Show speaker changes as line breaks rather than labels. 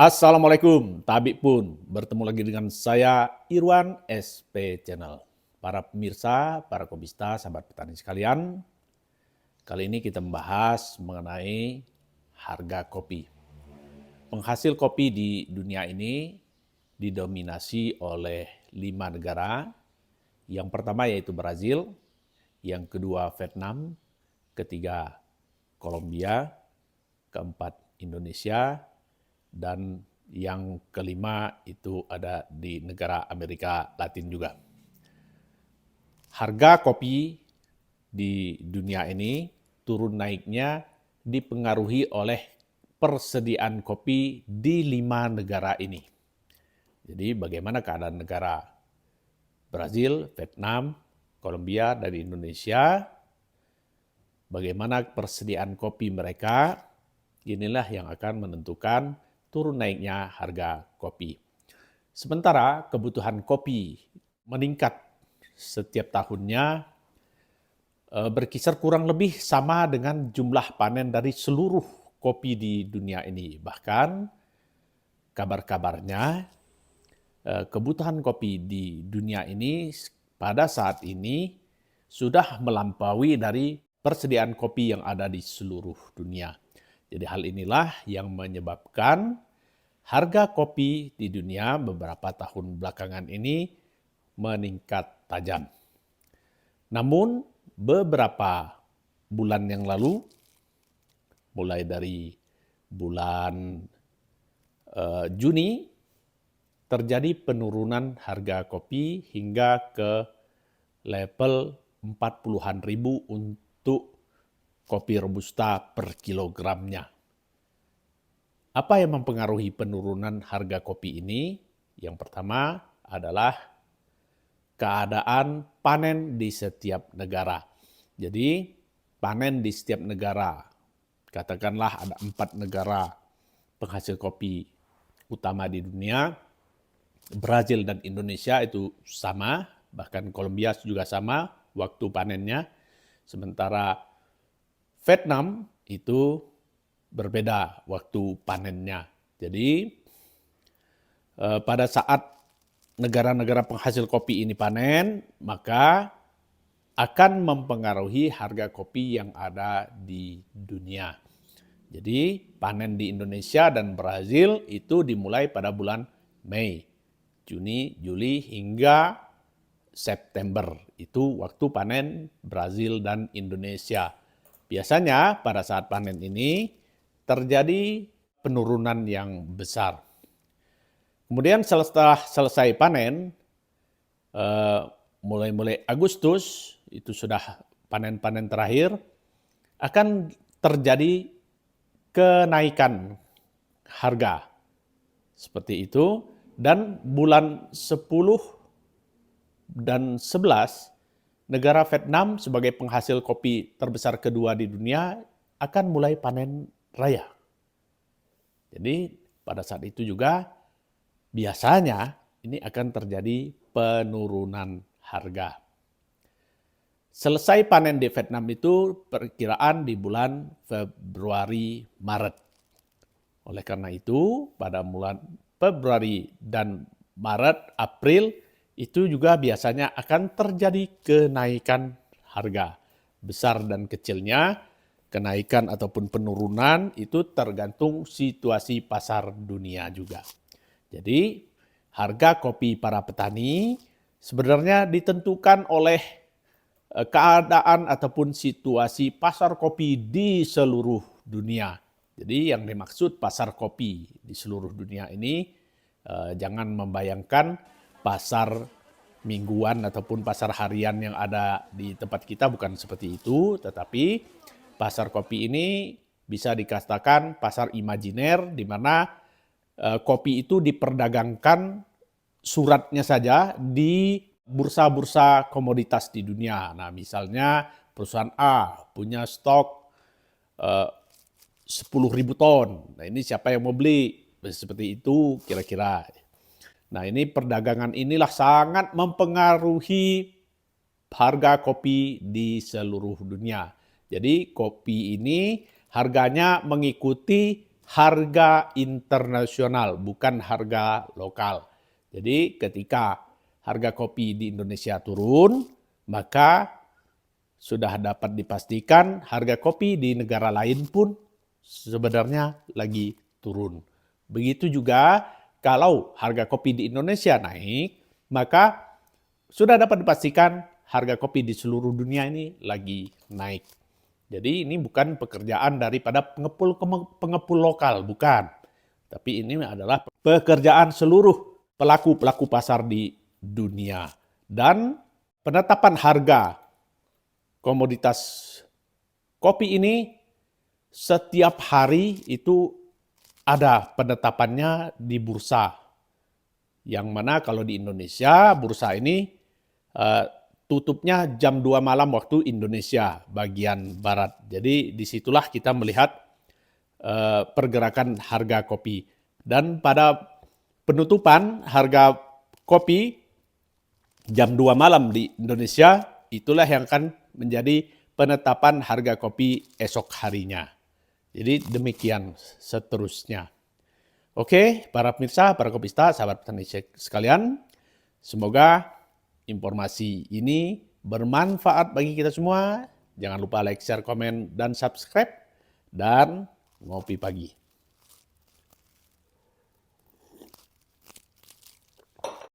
Assalamualaikum, Tabik pun bertemu lagi dengan saya Irwan SP Channel. Para pemirsa, para komista, sahabat petani sekalian, kali ini kita membahas mengenai harga kopi. Penghasil kopi di dunia ini didominasi oleh 5 negara. Yang pertama yaitu Brazil, yang kedua Vietnam, ketiga Kolombia, keempat Indonesia, dan yang kelima itu ada di negara Amerika Latin juga. Harga kopi di dunia ini turun naiknya dipengaruhi oleh persediaan kopi di 5 negara ini. Jadi bagaimana keadaan negara Brazil, Vietnam, Kolombia, dan Indonesia, bagaimana persediaan kopi mereka, inilah yang akan menentukan turun naiknya harga kopi. Sementara kebutuhan kopi meningkat setiap tahunnya berkisar kurang lebih sama dengan jumlah panen dari seluruh kopi di dunia ini. Bahkan kabar-kabarnya kebutuhan kopi di dunia ini pada saat ini sudah melampaui dari persediaan kopi yang ada di seluruh dunia. Jadi hal inilah yang menyebabkan harga kopi di dunia beberapa tahun belakangan ini meningkat tajam. Namun beberapa bulan yang lalu, mulai dari bulan Juni, terjadi penurunan harga kopi hingga ke level 40-an ribu untuk kopi robusta per kilogramnya. Apa yang mempengaruhi penurunan harga kopi ini? Yang pertama adalah keadaan panen di setiap negara. Jadi panen di setiap negara, katakanlah ada 4 negara penghasil kopi utama di dunia, Brazil dan Indonesia itu sama, bahkan Kolombia juga sama waktu panennya, sementara Vietnam itu berbeda waktu panennya. Jadi pada saat negara-negara penghasil kopi ini panen, maka akan mempengaruhi harga kopi yang ada di dunia. Jadi panen di Indonesia dan Brazil itu dimulai pada bulan Mei, Juni, Juli hingga September. Itu waktu panen Brazil dan Indonesia. Biasanya pada saat panen ini terjadi penurunan yang besar. Kemudian setelah selesai panen, mulai Agustus, itu sudah panen-panen terakhir, akan terjadi kenaikan harga. Seperti itu, dan bulan 10 dan 11, negara Vietnam sebagai penghasil kopi terbesar kedua di dunia akan mulai panen raya. Jadi pada saat itu juga biasanya ini akan terjadi penurunan harga. Selesai panen di Vietnam itu perkiraan di bulan Februari Maret. Oleh karena itu pada bulan Februari dan Maret, April itu juga biasanya akan terjadi kenaikan harga. Besar dan kecilnya, kenaikan ataupun penurunan itu tergantung situasi pasar dunia juga. Jadi harga kopi para petani sebenarnya ditentukan oleh keadaan ataupun situasi pasar kopi di seluruh dunia. Jadi yang dimaksud pasar kopi di seluruh dunia ini jangan membayangkan pasar mingguan ataupun pasar harian yang ada di tempat kita, bukan seperti itu, tetapi pasar kopi ini bisa dikatakan pasar imajiner di mana kopi itu diperdagangkan suratnya saja di bursa-bursa komoditas di dunia. Nah, misalnya perusahaan A punya stok 10.000 ton. Nah, ini siapa yang mau beli? Seperti itu kira-kira. Nah, ini perdagangan inilah sangat mempengaruhi harga kopi di seluruh dunia. Jadi kopi ini harganya mengikuti harga internasional, bukan harga lokal. Jadi ketika harga kopi di Indonesia turun, maka sudah dapat dipastikan harga kopi di negara lain pun sebenarnya lagi turun. Begitu juga kalau harga kopi di Indonesia naik, maka sudah dapat dipastikan harga kopi di seluruh dunia ini lagi naik. Jadi ini bukan pekerjaan daripada pengepul lokal, bukan. Tapi ini adalah pekerjaan seluruh pelaku-pelaku pasar di dunia. Dan penetapan harga komoditas kopi ini setiap hari itu ada penetapannya di bursa. Yang mana kalau di Indonesia, bursa ini tutupnya jam 2 malam waktu Indonesia bagian barat. Jadi disitulah kita melihat pergerakan harga kopi. Dan pada penutupan harga kopi jam 2 malam di Indonesia, itulah yang akan menjadi penetapan harga kopi esok harinya. Jadi demikian seterusnya. Oke, para pemirsa, para kopista, sahabat petani sekalian, semoga informasi ini bermanfaat bagi kita semua. Jangan lupa like, share, komen, dan subscribe. Dan ngopi pagi.